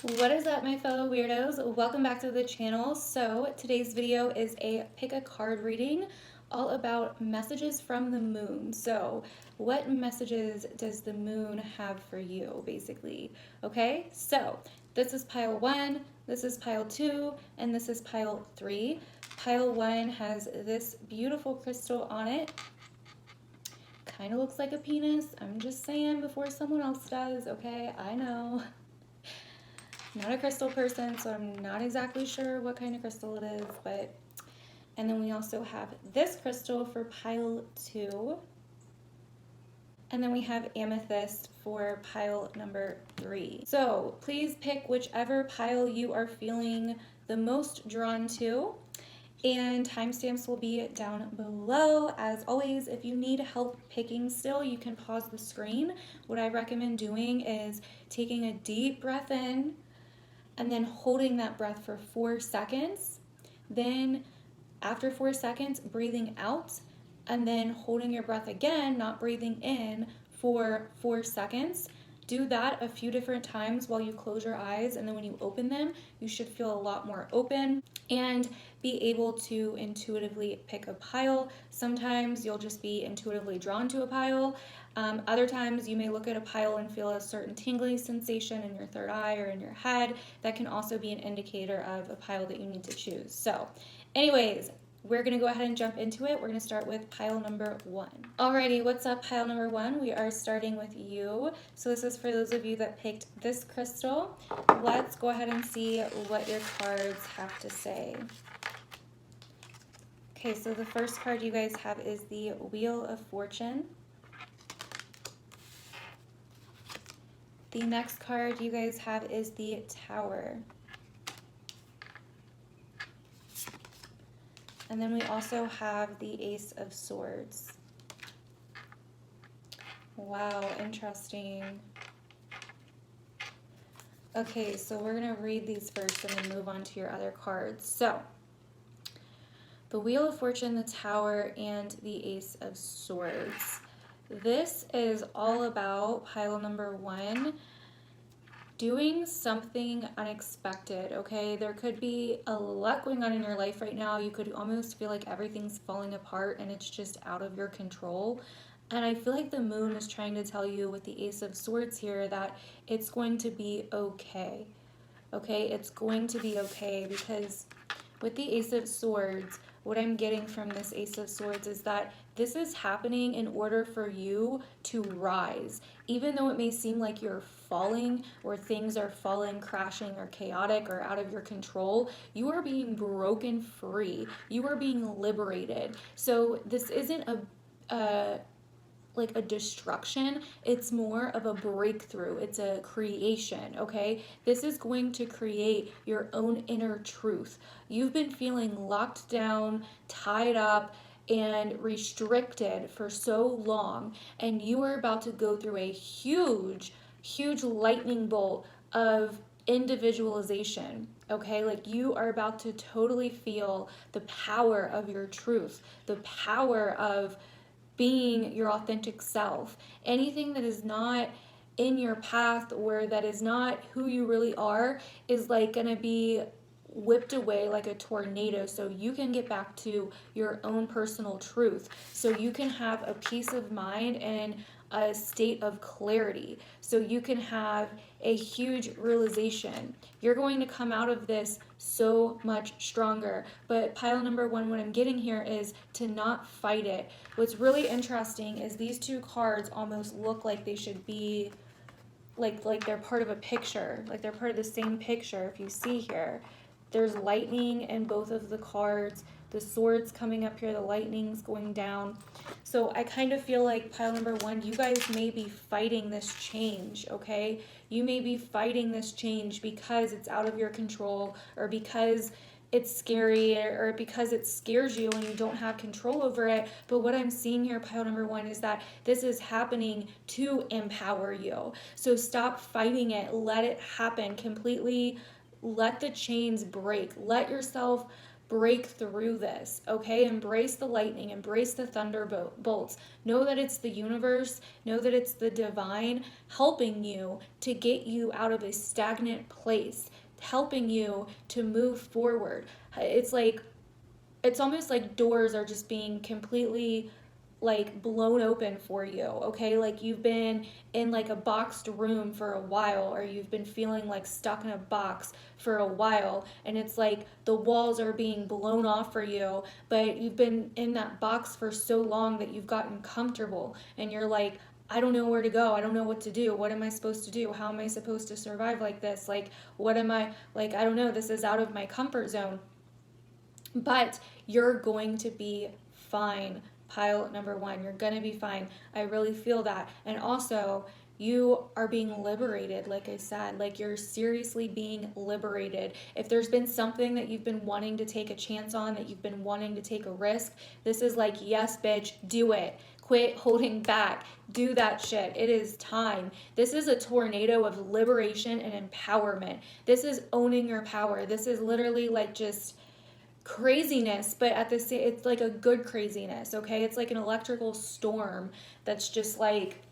What is up, my fellow weirdos? Welcome back to the channel. So today's video is a pick a card reading all about messages from the moon. So what messages does the moon have for you, basically? Okay, so this is pile 1, this is pile 2, and this is pile 3. Pile 1 has this beautiful crystal on it. Kind of looks like a penis. I'm just saying before someone else does, okay? I know. Not a crystal person, so I'm not exactly sure what kind of crystal it is, but, and then we also have this crystal for pile 2, and then we have amethyst for pile number 3. So please pick whichever pile you are feeling the most drawn to, and timestamps will be down below. As always, if you need help picking still, you can pause the screen. What I recommend doing is taking a deep breath in, and then holding that breath for 4 seconds. Then after 4 seconds, breathing out, and then holding your breath again, not breathing in, for 4 seconds. Do that a few different times while you close your eyes, and then when you open them, you should feel a lot more open and be able to intuitively pick a pile. Sometimes you'll just be intuitively drawn to a pile. Other times you may look at a pile and feel a certain tingling sensation in your third eye or in your head. That can also be an indicator of a pile that you need to choose. So anyways, we're going to go ahead and jump into it. We're going to start with pile number 1. Alrighty, what's up, pile number 1? We are starting with you. So this is for those of you that picked this crystal. Let's go ahead and see what your cards have to say. Okay, so the first card you guys have is the Wheel of Fortune. The next card you guys have is the Tower. And then we also have the Ace of Swords. Wow, interesting. Okay, so we're going to read these first and then move on to your other cards. So, the Wheel of Fortune, the Tower, and the Ace of Swords. This is all about pile number 1. Doing something unexpected, okay? There could be a lot going on in your life right now. You could almost feel like everything's falling apart and it's just out of your control. And I feel like the moon is trying to tell you with the Ace of Swords here that it's going to be okay. Okay, it's going to be okay, because with the Ace of Swords, what I'm getting from this Ace of Swords is that this is happening in order for you to rise. Even though it may seem like you're falling, or things are falling, crashing, or chaotic, or out of your control, you are being broken free. You are being liberated. So this isn't like a destruction, it's more of a breakthrough. It's a creation, okay? This is going to create your own inner truth. You've been feeling locked down, tied up, and restricted for so long, and you are about to go through a huge lightning bolt of individualization. Okay, like you are about to totally feel the power of your truth, the power of being your authentic self. Anything that is not in your path or that is not who you really are is like gonna be whipped away like a tornado, so you can get back to your own personal truth, so you can have a peace of mind and a state of clarity, so you can have a huge realization. You're going to come out of this so much stronger. But pile number 1, what I'm getting here is to not fight it. What's really interesting is these two cards almost look like they should be like they're part of a picture, like they're part of the same picture. If you see here, there's lightning in both of the cards, the swords coming up here, the lightning's going down. So I kind of feel like pile number 1, you guys may be fighting this change, okay? You may be fighting this change because it's out of your control, or because it's scary, or because it scares you and you don't have control over it. But what I'm seeing here, pile number 1, is that this is happening to empower you. So stop fighting it. Let it happen completely. Let the chains break. Let yourself break through this, okay? Embrace the lightning, embrace the thunderbolts. Know that it's the universe, know that it's the divine helping you to get you out of a stagnant place, helping you to move forward. It's almost like doors are just being completely like blown open for you, okay? Like you've been in like a boxed room for a while, or you've been feeling like stuck in a box for a while, and it's like the walls are being blown off for you, but you've been in that box for so long that you've gotten comfortable, and you're like, I don't know where to go. I don't know what to do. What am I supposed to do? How am I supposed to survive like this? Like, what am I, like, I don't know. This is out of my comfort zone. But you're going to be fine. Pile number one, you're going to be fine. I really feel that. And also, you are being liberated, like I said, like you're seriously being liberated. If there's been something that you've been wanting to take a chance on, that you've been wanting to take a risk, this is like, yes, bitch, do it. Quit holding back. Do that shit. It is time. This is a tornado of liberation and empowerment. This is owning your power. This is literally like just craziness, but at the same, it's like a good craziness, okay? It's like an electrical storm that's just like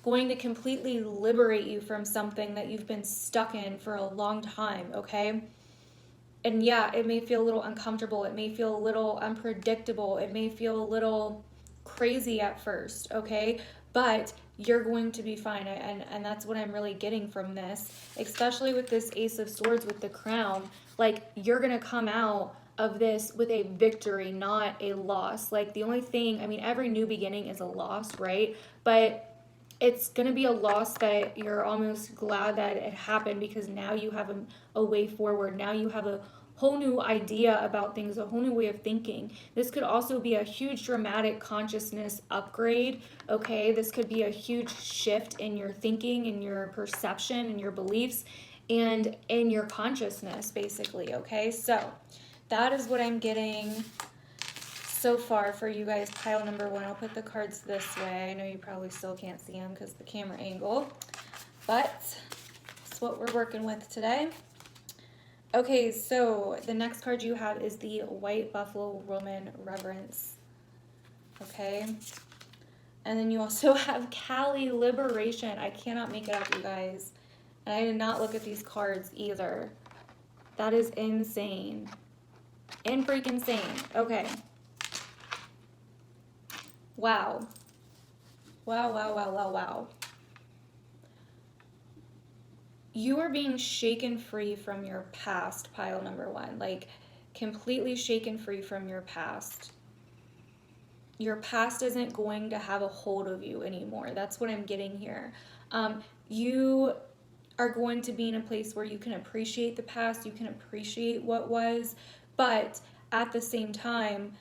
going to completely liberate you from something that you've been stuck in for a long time, okay? And yeah, it may feel a little uncomfortable, it may feel a little unpredictable, it may feel a little crazy at first, okay? But you're going to be fine, and that's what I'm really getting from this, especially with this Ace of Swords with the crown. Like, you're gonna come out of this with a victory, not a loss. Like, the only thing, I mean, every new beginning is a loss, right? But it's going to be a loss that you're almost glad that it happened, because now you have a way forward. Now you have a whole new idea about things, a whole new way of thinking. This could also be a huge dramatic consciousness upgrade, okay? This could be a huge shift in your thinking, in your perception, in your beliefs, and in your consciousness, basically, okay? So that is what I'm getting so far for you guys. Pile number one. I'll put the cards this way. I know you probably still can't see them because the camera angle, but it's what we're working with today. Okay, so the next card you have is the White Buffalo Woman Reverence. Okay. And then you also have Kali Liberation. I cannot make it up, you guys. And I did not look at these cards either. That is insane. And freaking insane. Okay. Wow. Wow, wow, wow, wow, wow. You are being shaken free from your past, pile number one. Like, completely shaken free from your past. Your past isn't going to have a hold of you anymore. That's what I'm getting here. You are going to be in a place where you can appreciate the past, you can appreciate what was, but at the same time,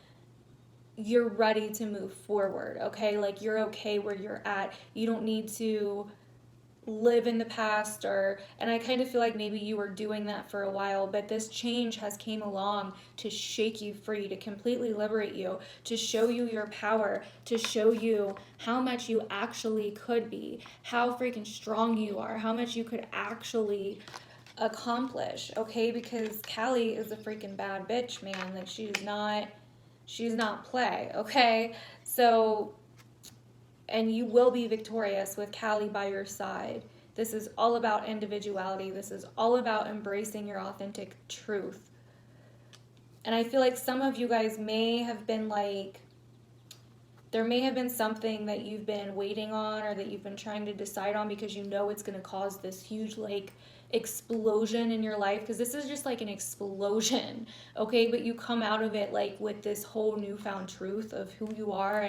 you're ready to move forward, okay? Like, you're okay where you're at. You don't need to live in the past, and I kind of feel like maybe you were doing that for a while, but this change has came along to shake you free, to completely liberate you, to show you your power, to show you how much you actually could be, how freaking strong you are, how much you could actually accomplish, okay? Because Kali is a freaking bad bitch, man. Like, she's not play, okay? So, and you will be victorious with Kali by your side. This is all about individuality. This is all about embracing your authentic truth. And I feel like some of you guys may have been like, there may have been something that you've been waiting on, or that you've been trying to decide on, because you know it's going to cause this huge like explosion in your life, because this is just like an explosion, okay? But you come out of it like with this whole newfound truth of who you are,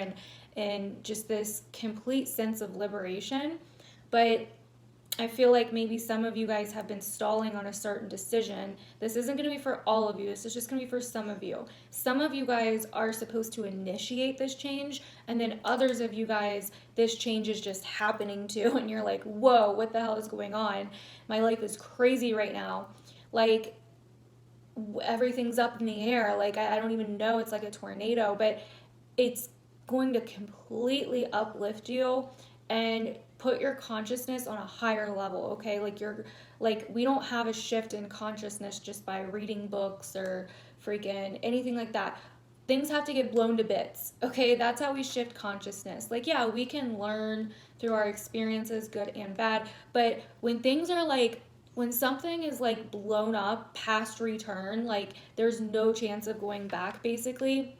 and just this complete sense of liberation. But I feel like maybe some of you guys have been stalling on a certain decision. This isn't going to be for all of you. This is just going to be for some of you. Some of you guys are supposed to initiate this change, and then others of you guys, this change is just happening to, and you're like, whoa, what the hell is going on? My life is crazy right now. Like, everything's up in the air. Like, I don't even know. It's like a tornado, but it's going to completely uplift you and put your consciousness on a higher level, okay? Like, we don't have a shift in consciousness just by reading books or freaking anything like that. Things have to get blown to bits. Okay, that's how we shift consciousness. Like, yeah, we can learn through our experiences, good and bad, but when things are like, when something is like blown up past return, like there's no chance of going back, basically,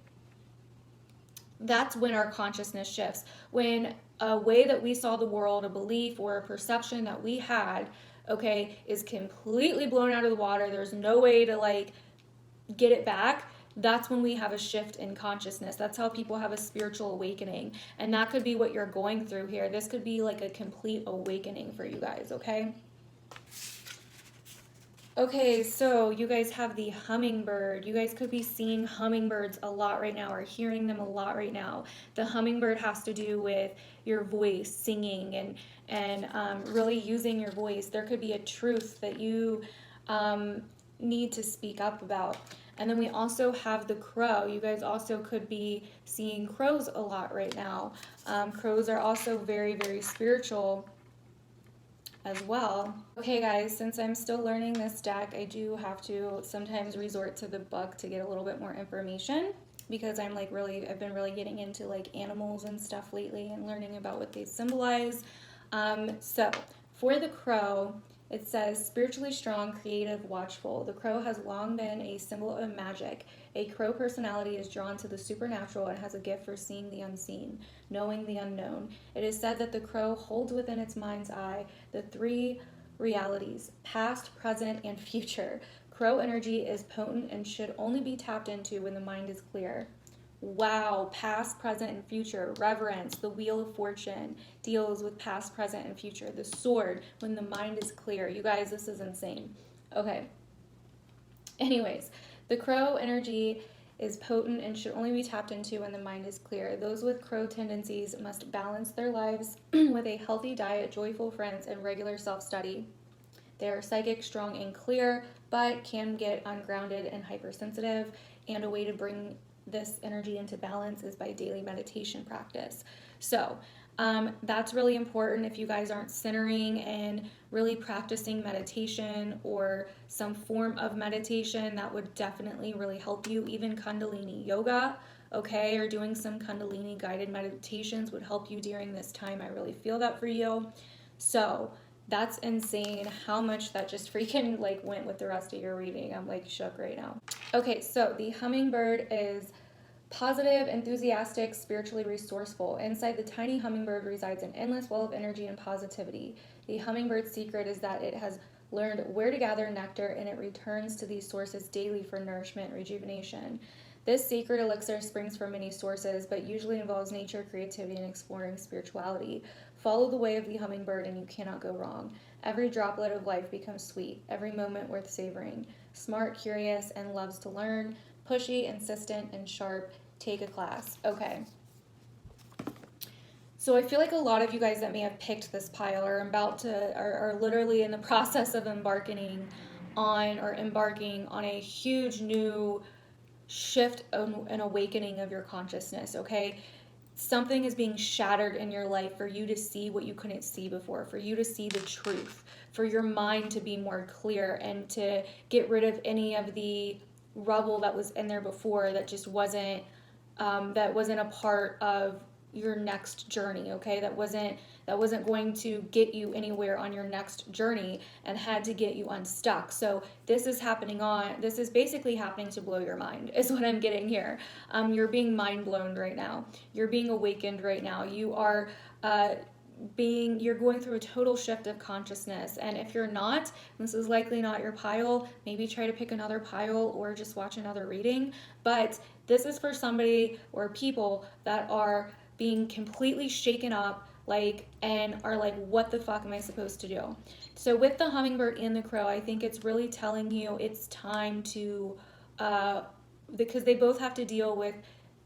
that's when our consciousness shifts. When a way that we saw the world, a belief or a perception that we had, okay, is completely blown out of the water, there's no way to like get it back, that's when we have a shift in consciousness. That's how people have a spiritual awakening. And that could be what you're going through here. This could be like a complete awakening for you guys, okay? Okay, so you guys have the hummingbird. You guys could be seeing hummingbirds a lot right now or hearing them a lot right now. The hummingbird has to do with your voice, singing, and really using your voice. There could be a truth that you need to speak up about. And then we also have the crow. You guys also could be seeing crows a lot right now. Crows are also very, very spiritual as well. Okay guys, since I'm still learning this deck, I do have to sometimes resort to the book to get a little bit more information, because I've been really getting into like animals and stuff lately and learning about what they symbolize. So for the crow, it says spiritually strong, creative, watchful. The crow has long been a symbol of magic. A crow personality is drawn to the supernatural and has a gift for seeing the unseen, knowing the unknown. It is said that the crow holds within its mind's eye the three realities, past, present, and future. Crow energy is potent and should only be tapped into when the mind is clear. Wow, past, present, and future. Reverence, the wheel of fortune, deals with past, present, and future. The sword, when the mind is clear. You guys, this is insane. Okay. Anyways, the crow energy is potent and should only be tapped into when the mind is clear. Those with crow tendencies must balance their lives with a healthy diet, joyful friends, and regular self-study. They are psychic, strong, and clear, but can get ungrounded and hypersensitive, and a way to bring this energy into balance is by daily meditation practice. So that's really important. If you guys aren't centering and really practicing meditation or some form of meditation, that would definitely really help you. Even Kundalini yoga, okay, or doing some Kundalini guided meditations would help you during this time. I really feel that for you. So that's insane how much that just freaking like went with the rest of your reading. I'm like shook right now. Okay, so the hummingbird is positive, enthusiastic, spiritually resourceful. Inside the tiny hummingbird resides an endless well of energy and positivity. The hummingbird's secret is that it has learned where to gather nectar, and it returns to these sources daily for nourishment and rejuvenation. This secret elixir springs from many sources, but usually involves nature, creativity, and exploring spirituality. Follow the way of the hummingbird and you cannot go wrong. Every droplet of life becomes sweet, every moment worth savoring. Smart, curious, and loves to learn. Pushy, insistent, and sharp. Take a class. Okay. So I feel like a lot of you guys that may have picked this pile are literally in the process of embarking on a huge new shift and awakening of your consciousness, okay? Something is being shattered in your life for you to see what you couldn't see before, for you to see the truth, for your mind to be more clear and to get rid of any of the rubble that was in there before that just wasn't a part of your next journey, okay? That wasn't going to get you anywhere on your next journey and had to get you unstuck. So this is basically happening to blow your mind, is what I'm getting here. You're being mind blown right now. You're being awakened right now. You're going through a total shift of consciousness. And if you're not, this is likely not your pile, maybe try to pick another pile or just watch another reading. But this is for somebody or people that are being completely shaken up, and are like, what the fuck am I supposed to do? So with the hummingbird and the crow, I think it's really telling you it's time to, because they both have to deal with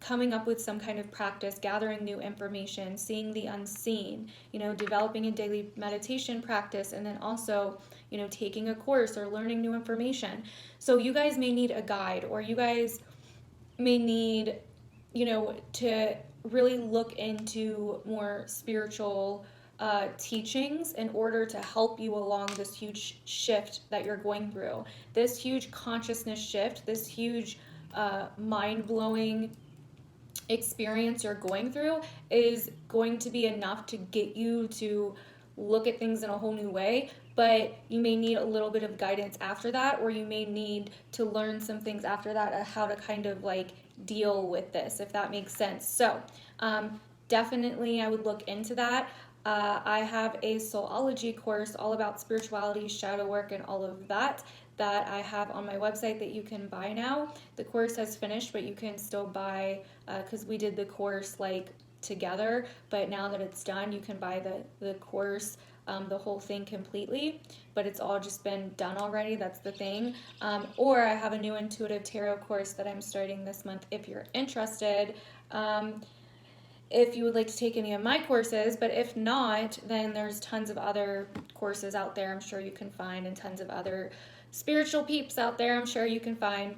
coming up with some kind of practice, gathering new information, seeing the unseen, developing a daily meditation practice, and then also, taking a course or learning new information. So you guys may need a guide, or you guys may need, to really look into more spiritual teachings in order to help you along this huge shift that you're going through, this huge consciousness shift, this huge mind-blowing experience you're going through is going to be enough to get you to look at things in a whole new way. But you may need a little bit of guidance after that, or you may need to learn some things after that of how to kind of like deal with this, if that makes sense. So definitely I would look into that. I have a soulology course all about spirituality, shadow work, and all of that I have on my website that you can buy now. The course has finished, but you can still buy, because we did the course like together, but now that it's done, you can buy the course, the whole thing completely, but it's all just been done already. That's the thing. Or I have a new intuitive tarot course that I'm starting this month if you're interested. If you would like to take any of my courses, but if not, then there's tons of other courses out there I'm sure you can find, and tons of other spiritual peeps out there I'm sure you can find.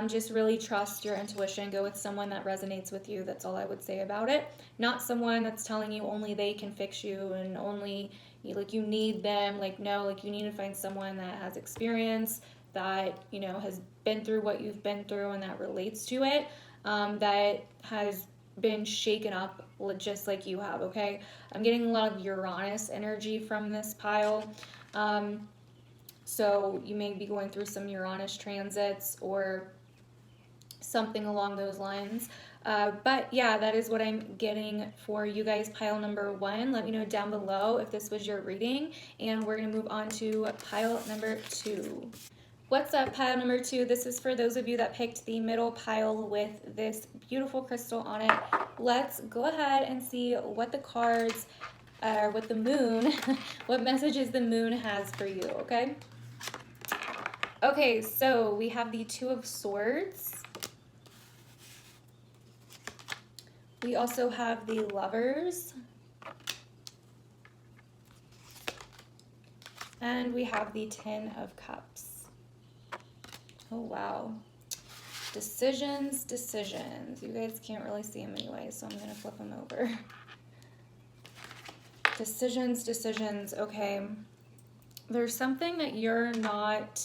Just really trust your intuition. Go with someone that resonates with you. That's all I would say about it. Not someone that's telling you only they can fix you and only like you need them. Like, no, like you need to find someone that has experience, that, you know, has been through what you've been through and that relates to it, that has been shaken up just like you have. Okay, I'm getting a lot of Uranus energy from this pile, so you may be going through some Uranus transits or something along those lines, but yeah, that is what I'm getting for you guys, pile number 1. Let me know down below if this was your reading, and we're going to move on to pile number 2. What's up, pile number 2? This is for those of you that picked the middle pile with this beautiful crystal on it. Let's go ahead and see what the cards, what the moon, what messages the moon has for you, okay? Okay, so we have the Two of Swords. We also have the Lovers. And we have the Ten of Cups. Oh, wow. Decisions, decisions. You guys can't really see them anyway, so I'm going to flip them over. Decisions, decisions. Okay. There's something that you're not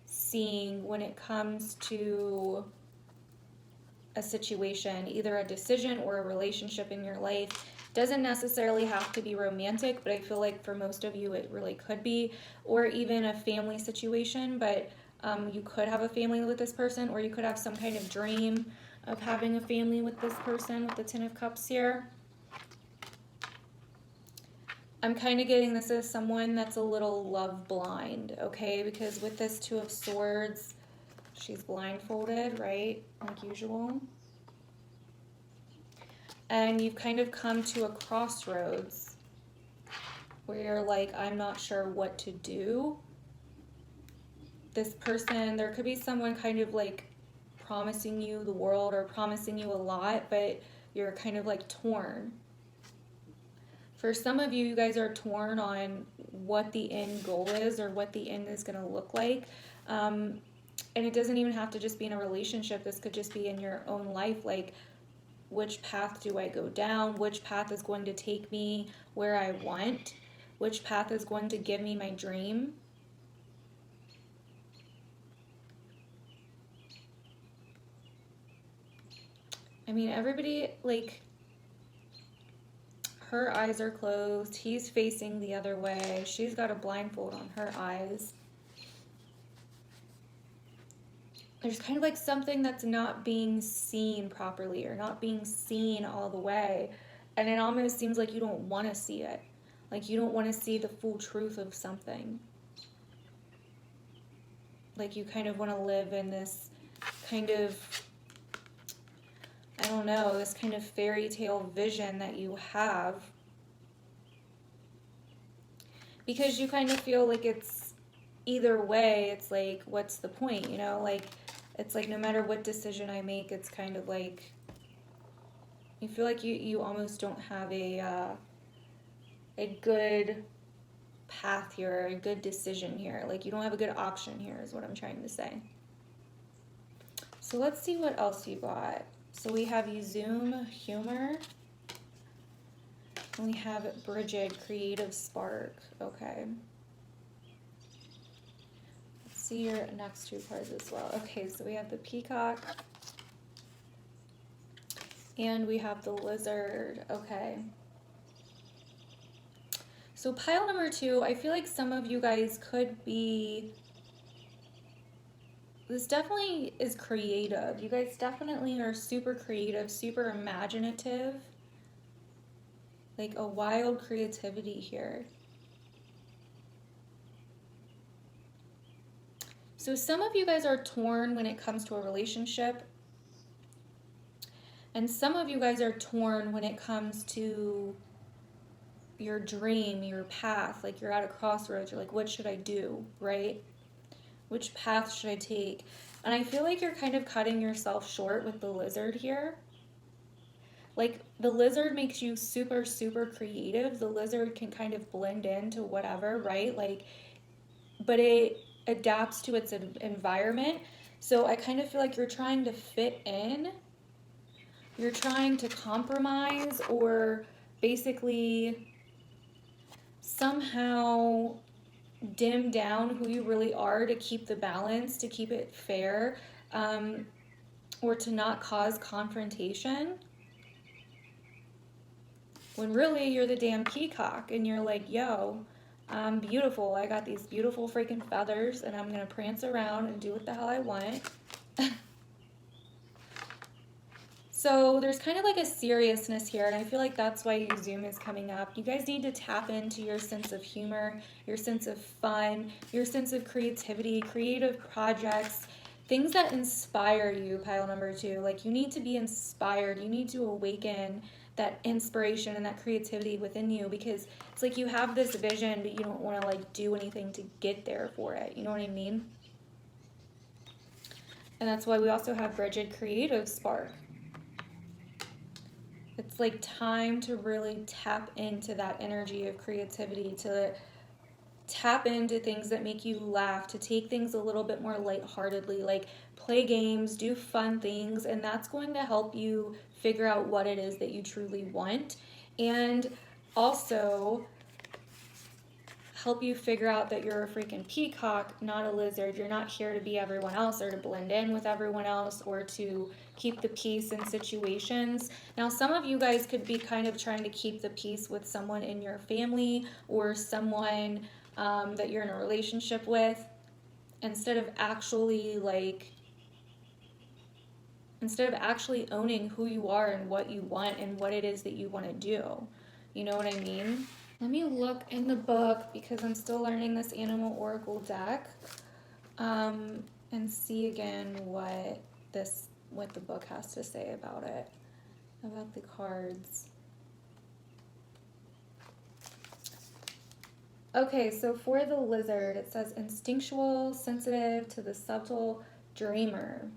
seeing when it comes to a situation, either a decision or a relationship in your life. Doesn't necessarily have to be romantic, but I feel like for most of you it really could be, or even a family situation, but you could have a family with this person, or you could have some kind of dream of having a family with this person with the Ten of Cups here. I'm kind of getting this as someone that's a little love blind, okay? Because with this Two of Swords, she's blindfolded, right? Like usual. And you've kind of come to a crossroads where you're like, I'm not sure what to do. This person, there could be someone kind of like promising you the world or promising you a lot, but you're kind of like torn. For some of you, you guys are torn on what the end goal is or what the end is going to look like. And it doesn't even have to just be in a relationship. This could just be in your own life. Like, which path do I go down? Which path is going to take me where I want? Which path is going to give me my dream? I mean, everybody, like, her eyes are closed. He's facing the other way. She's got a blindfold on her eyes. There's kind of like something that's not being seen properly or not being seen all the way. And it almost seems like you don't want to see it. Like you don't want to see the full truth of something. Like you kind of want to live in this kind of, I don't know, this kind of fairy tale vision that you have. Because you kind of feel like it's either way, it's like, what's the point, you know? Like, it's like no matter what decision I make, it's kind of like, you feel like you almost don't have a good path here, a good decision here. Like you don't have a good option here is what I'm trying to say. So let's see what else you got. So we have you Zoom Humor. We have Bridget, creative spark. Okay. Let's see your next two cards as well. Okay, so we have the peacock. And we have the lizard. Okay. So pile number 2, I feel like some of you guys could be, this definitely is creative. You guys definitely are super creative, super imaginative. Like a wild creativity here. So some of you guys are torn when it comes to a relationship. And some of you guys are torn when it comes to your dream, your path. Like you're at a crossroads. You're like, what should I do, right? Which path should I take? And I feel like you're kind of cutting yourself short with the lizard here. Like the lizard makes you super, super creative. The lizard can kind of blend into whatever, right? Like, but it adapts to its environment. So I kind of feel like you're trying to fit in. You're trying to compromise or basically somehow dim down who you really are to keep the balance, to keep it fair, or to not cause confrontation. When really you're the damn peacock and you're like, yo, I'm beautiful. I got these beautiful freaking feathers and I'm going to prance around and do what the hell I want. So there's kind of like a seriousness here, and I feel like that's why your Zoom is coming up. You guys need to tap into your sense of humor, your sense of fun, your sense of creativity, creative projects, things that inspire you, pile number 2. Like you need to be inspired. You need to awaken that inspiration and that creativity within you, because it's like you have this vision, but you don't want to like do anything to get there for it. You know what I mean? And that's why we also have Bridget, creative spark. It's like time to really tap into that energy of creativity, to tap into things that make you laugh, to take things a little bit more lightheartedly, like play games, do fun things, and that's going to help you figure out what it is that you truly want, and also help you figure out that you're a freaking peacock, not a lizard. You're not here to be everyone else or to blend in with everyone else or to keep the peace in situations. Now, some of you guys could be kind of trying to keep the peace with someone in your family or someone that you're in a relationship with, instead of actually owning who you are and what you want and what it is that you want to do. You know what I mean? Let me look in the book, because I'm still learning this Animal Oracle deck, and see again what the book has to say about it, about the cards. Okay, so for the lizard, it says instinctual, sensitive to the subtle, dreamer.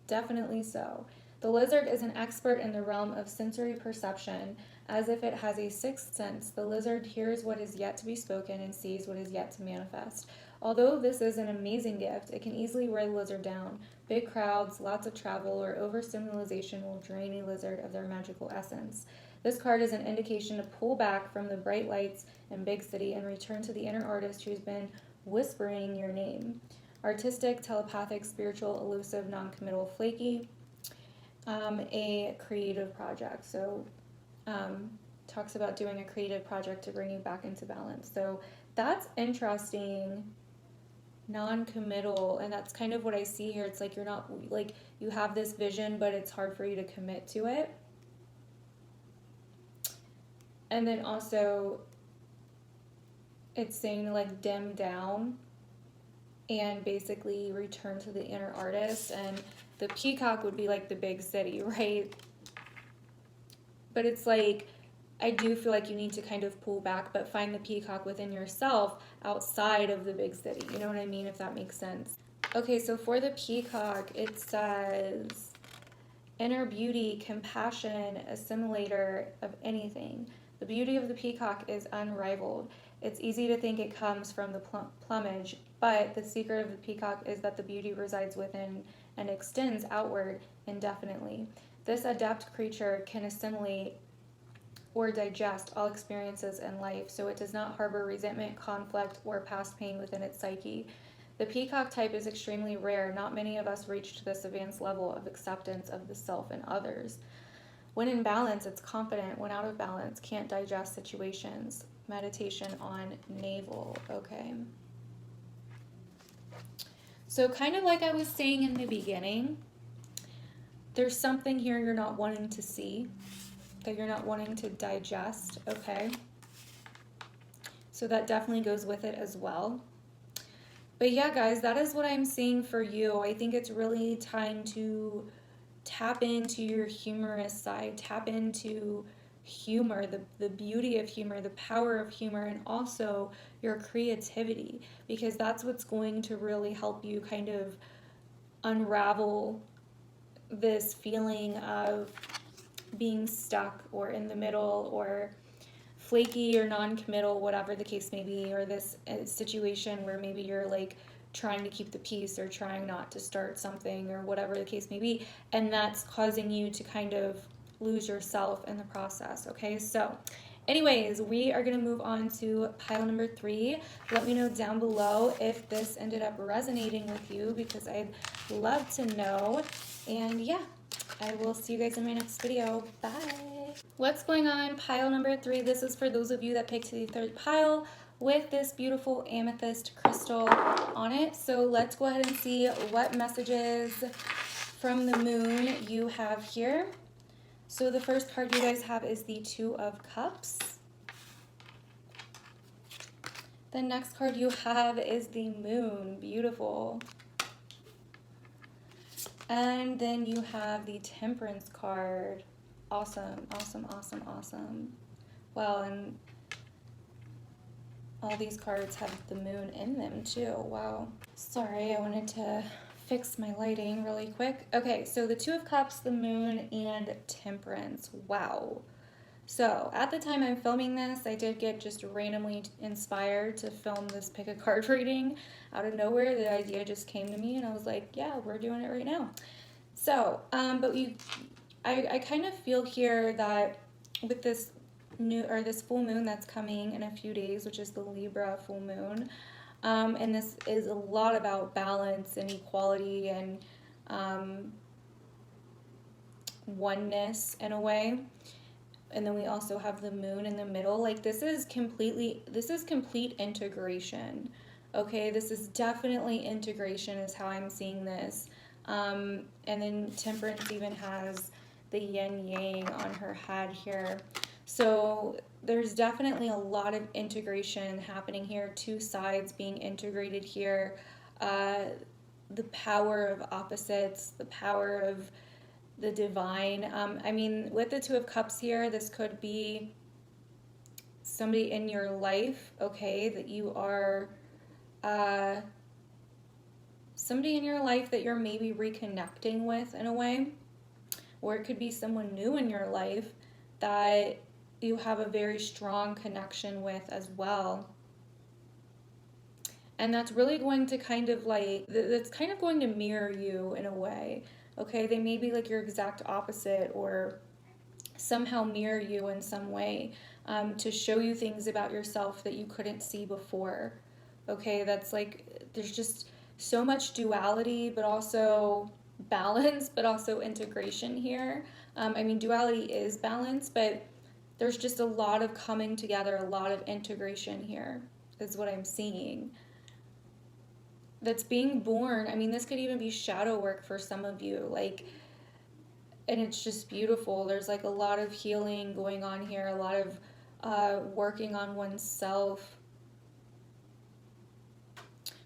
Definitely so. The lizard is an expert in the realm of sensory perception. As if it has a sixth sense, the lizard hears what is yet to be spoken and sees what is yet to manifest. Although this is an amazing gift, it can easily wear the lizard down. Big crowds, lots of travel, or overstimulation will drain a lizard of their magical essence. This card is an indication to pull back from the bright lights and big city and return to the inner artist who's been whispering your name. Artistic, telepathic, spiritual, elusive, non-committal, flaky. A creative project. So talks about doing a creative project to bring you back into balance. So that's interesting. Non-committal, and that's kind of what I see here. It's like you're not, like, you have this vision, but it's hard for you to commit to it. And then also it's saying to like dim down and basically return to the inner artist, and the peacock would be like the big city, right? But it's like, I do feel like you need to kind of pull back, but find the peacock within yourself outside of the big city. You know what I mean? If that makes sense. Okay, so for the peacock, it says inner beauty, compassion, assimilator of anything. The beauty of the peacock is unrivaled. It's easy to think it comes from the plumage, but the secret of the peacock is that the beauty resides within and extends outward indefinitely. This adept creature can assimilate or digest all experiences in life, so it does not harbor resentment, conflict, or past pain within its psyche. The peacock type is extremely rare. Not many of us reach to this advanced level of acceptance of the self and others. When in balance, it's confident. When out of balance, can't digest situations. Meditation on navel. Okay. So kind of like I was saying in the beginning, there's something here you're not wanting to see, that you're not wanting to digest, okay? So that definitely goes with it as well. But yeah, guys, that is what I'm seeing for you. I think it's really time to tap into your humorous side, tap into humor, the beauty of humor, the power of humor, and also your creativity, because that's what's going to really help you kind of unravel this feeling of being stuck or in the middle or flaky or non-committal, whatever the case may be, or this situation where maybe you're like trying to keep the peace or trying not to start something or whatever the case may be, and that's causing you to kind of lose yourself in the process. Okay, so anyways, we are going to move on to pile number 3. Let me know down below if this ended up resonating with you, because I'd love to know. And yeah, I will see you guys in my next video. Bye. What's going on, pile number 3? This is for those of you that picked the 3rd pile with this beautiful amethyst crystal on it. So let's go ahead and see what messages from the moon you have here. So the first card you guys have is the 2 of Cups. The next card you have is the moon. Beautiful. And then you have the Temperance card. Awesome, awesome, awesome, awesome. Wow, and all these cards have the moon in them too. Wow. Sorry, I wanted to fix my lighting really quick. Okay, so the 2 of Cups, the moon, and Temperance. Wow. So at the time I'm filming this, I did get just randomly inspired to film this pick a card reading out of nowhere. The idea just came to me and I was like, yeah, we're doing it right now. So, I kind of feel here that with this this full moon that's coming in a few days, which is the Libra full moon, and this is a lot about balance and equality and oneness in a way. And then we also have the moon in the middle. Like this is complete integration. Okay, this is definitely integration is how I'm seeing this. And then Temperance even has the yin yang on her head here. So there's definitely a lot of integration happening here, 2 sides being integrated here. The power of opposites, the power of the divine. I mean, with the 2 of Cups here, this could be somebody in your life, okay, that you are, somebody in your life that you're maybe reconnecting with in a way, or it could be someone new in your life that you have a very strong connection with as well. And that's really going to kind of like, that's kind of going to mirror you in a way. Okay, they may be like your exact opposite or somehow mirror you in some way, to show you things about yourself that you couldn't see before. Okay, that's like, there's just so much duality, but also balance, but also integration here. I mean, duality is balance, but there's just a lot of coming together, a lot of integration here is what I'm seeing. That's being born. I mean, this could even be shadow work for some of you, like, and it's just beautiful. There's like a lot of healing going on here, a lot of working on oneself.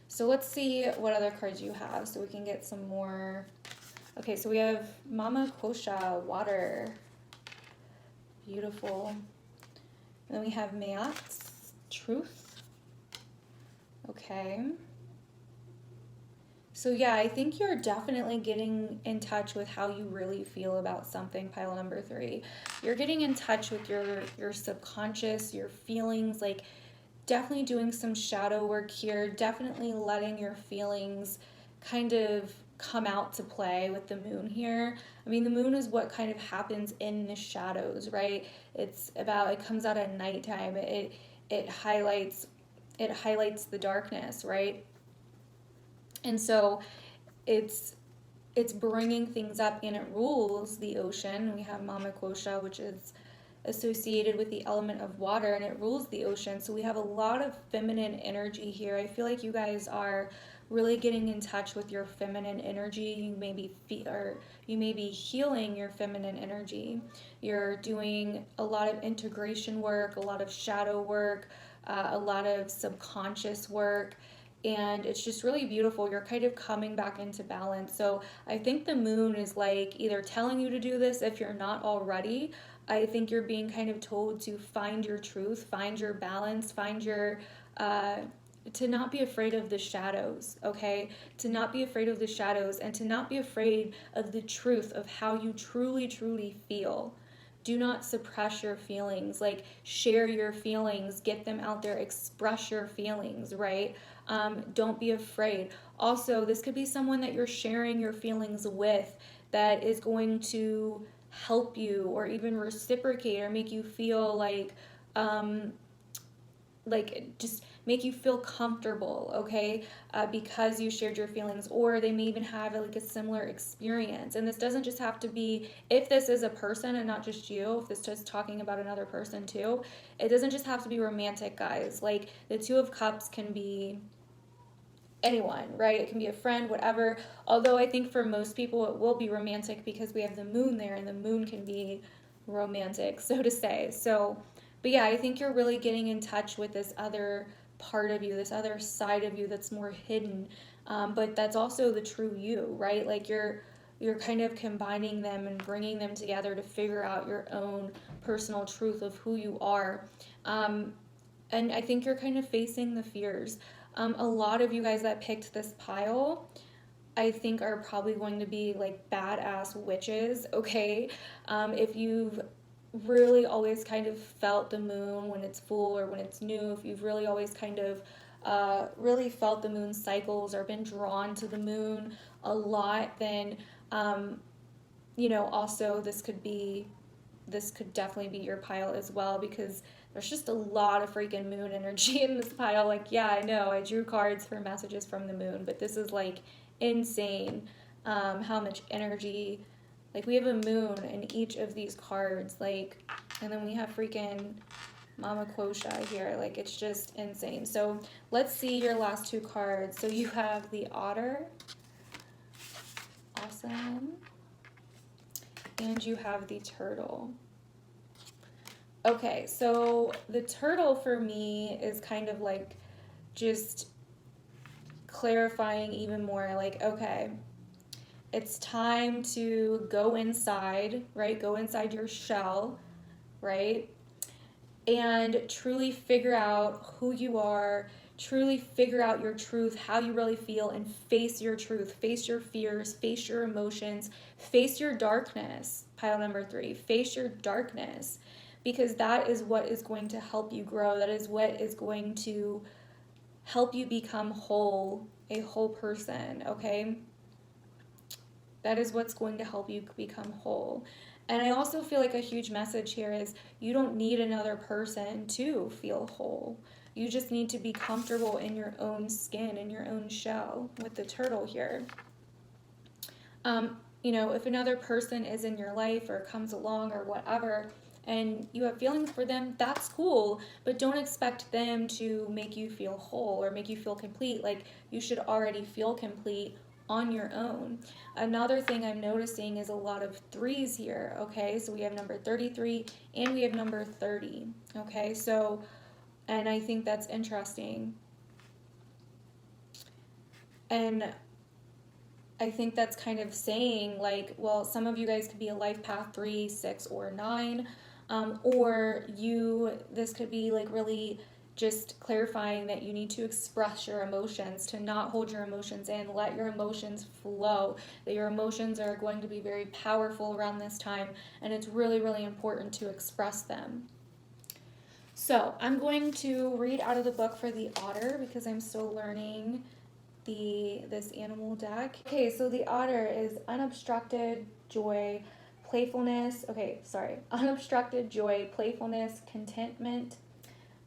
So let's see what other cards you have so we can get some more. Okay, so we have Mama Kosha, water. Beautiful. And then we have Mayats, truth. Okay. So yeah, I think you're definitely getting in touch with how you really feel about something, pile number 3. You're getting in touch with your subconscious, your feelings, like definitely doing some shadow work here, definitely letting your feelings kind of come out to play with the moon here. I mean, the moon is what kind of happens in the shadows, right? It comes out at nighttime. It highlights the darkness, right? And so it's bringing things up, and it rules the ocean. We have Mama Kosha, which is associated with the element of water, and it rules the ocean. So we have a lot of feminine energy here. I feel like you guys are really getting in touch with your feminine energy. You may be healing your feminine energy. You're doing a lot of integration work, a lot of shadow work, a lot of subconscious work, and it's just really beautiful. You're kind of coming back into balance. So I think the moon is like either telling you to do this if you're not already. I think you're being kind of told to find your truth, find your balance, find your to not be afraid of the shadows, okay? To not be afraid of the shadows, and to not be afraid of the truth of how you truly, truly feel. Do not suppress your feelings. Like, share your feelings, get them out there, express your feelings, right? Don't be afraid. Also, this could be someone that you're sharing your feelings with that is going to help you or even reciprocate or make you feel just make you feel comfortable, okay, because you shared your feelings, or they may even have like a similar experience. And this doesn't just have to be, if this is a person and not just you, if this is just talking about another person too, it doesn't just have to be romantic, guys. Like, the Two of Cups can be anyone, right? It can be a friend, whatever. Although I think for most people it will be romantic because we have the moon there, and the moon can be romantic, so to say. So, but yeah, I think you're really getting in touch with this other part of you, this other side of you that's more hidden, but that's also the true you, right? Like, you're kind of combining them and bringing them together to figure out your own personal truth of who you are. And I think you're kind of facing the fears. A lot of you guys that picked this pile, I think, are probably going to be like badass witches, okay? If you've really always kind of felt the moon when it's full or when it's new, if you've really always kind of really felt the moon cycles or been drawn to the moon a lot, then, also this could definitely be your pile as well, because there's just a lot of freaking moon energy in this pile. Like, yeah, I know I drew cards for messages from the moon, but this is like insane, how much energy. Like, we have a moon in each of these cards, like, and then we have freaking Mama Quosha here. Like, it's just insane. So let's see your last two cards. So you have the Otter. Awesome. And you have the Turtle. Okay, so the Turtle for me is kind of like just clarifying even more, like, okay, it's time to go inside, right? Go inside your shell, right? And truly figure out who you are, truly figure out your truth, how you really feel, and face your truth, face your fears, face your emotions, face your darkness. Pile number 3, face your darkness, because that is what is going to help you grow. That is what is going to help you become whole, a whole person, okay? That is what's going to help you become whole. And I also feel like a huge message here is you don't need another person to feel whole. You just need to be comfortable in your own skin, in your own shell, with the Turtle here. If another person is in your life or comes along or whatever, and you have feelings for them, that's cool, but don't expect them to make you feel whole or make you feel complete. Like, you should already feel complete on your own. Another thing I'm noticing is a lot of 3s here, okay? So we have number 33 and we have number 30, okay? So, and I think that's interesting. And I think that's kind of saying, like, well, some of you guys could be a life path 3, 6, or 9, or this could be like really just clarifying that you need to express your emotions, to not hold your emotions in, let your emotions flow, that your emotions are going to be very powerful around this time, and it's really, really important to express them. So I'm going to read out of the book for the Otter because I'm still learning this animal deck. Okay, so the otter is unobstructed joy, playfulness. Okay, sorry. Unobstructed joy, playfulness, contentment.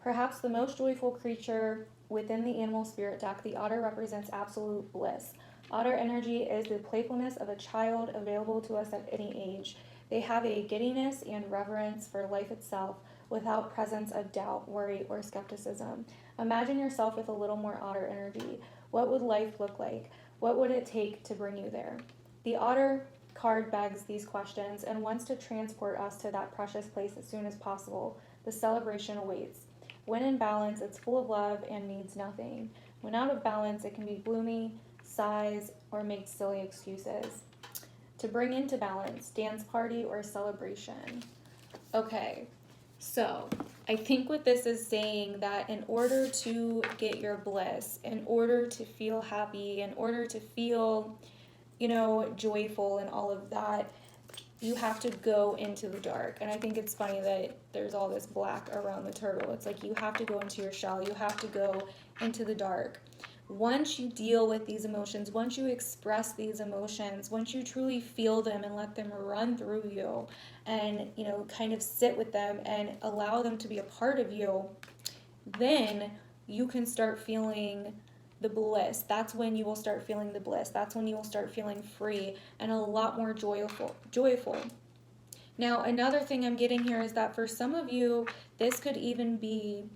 Perhaps the most joyful creature within the animal spirit deck, the otter represents absolute bliss. Otter energy is the playfulness of a child available to us at any age. They have a giddiness and reverence for life itself without presence of doubt, worry, or skepticism. Imagine yourself with a little more otter energy. What would life look like? What would it take to bring you there? The otter card begs these questions and wants to transport us to that precious place as soon as possible. The celebration awaits. When in balance, it's full of love and needs nothing. When out of balance, it can be gloomy, sighs, or make silly excuses. To bring into balance, dance party or celebration. Okay, so I think what this is saying that in order to get your bliss, in order to feel happy, in order to feel, joyful and all of that, you have to go into the dark. And I think it's funny that there's all this black around the turtle. It's like you have to go into your shell. You have to go into the dark. Once you deal with these emotions, once you express these emotions, once you truly feel them and let them run through you and, kind of sit with them and allow them to be a part of you, then you can start feeling the bliss. That's when you will start feeling the bliss. That's when you will start feeling free and a lot more joyful. Now, another thing I'm getting here is that for some of you, this could even be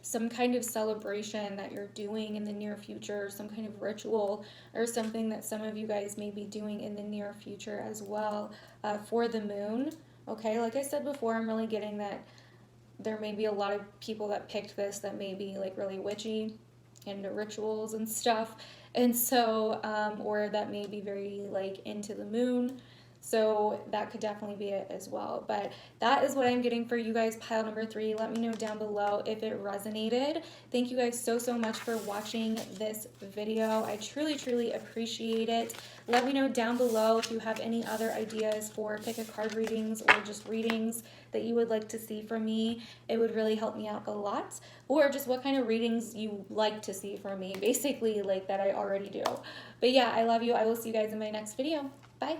some kind of celebration that you're doing in the near future, some kind of ritual or something that some of you guys may be doing in the near future as well for the moon. Okay, like I said before, I'm really getting that there may be a lot of people that picked this that may be like really witchy into rituals and stuff, and so or that may be very like into the moon, so that could definitely be it as well. But that is what I'm getting for you guys, pile number 3. Let me know down below if it resonated. Thank you guys so much for watching this video. I truly appreciate it. Let me know down below if you have any other ideas for pick a card readings or just readings that you would like to see from me. It would really help me out a lot. Or just what kind of readings you like to see from me, basically, like that I already do. But yeah, I love you. I will see you guys in my next video. Bye.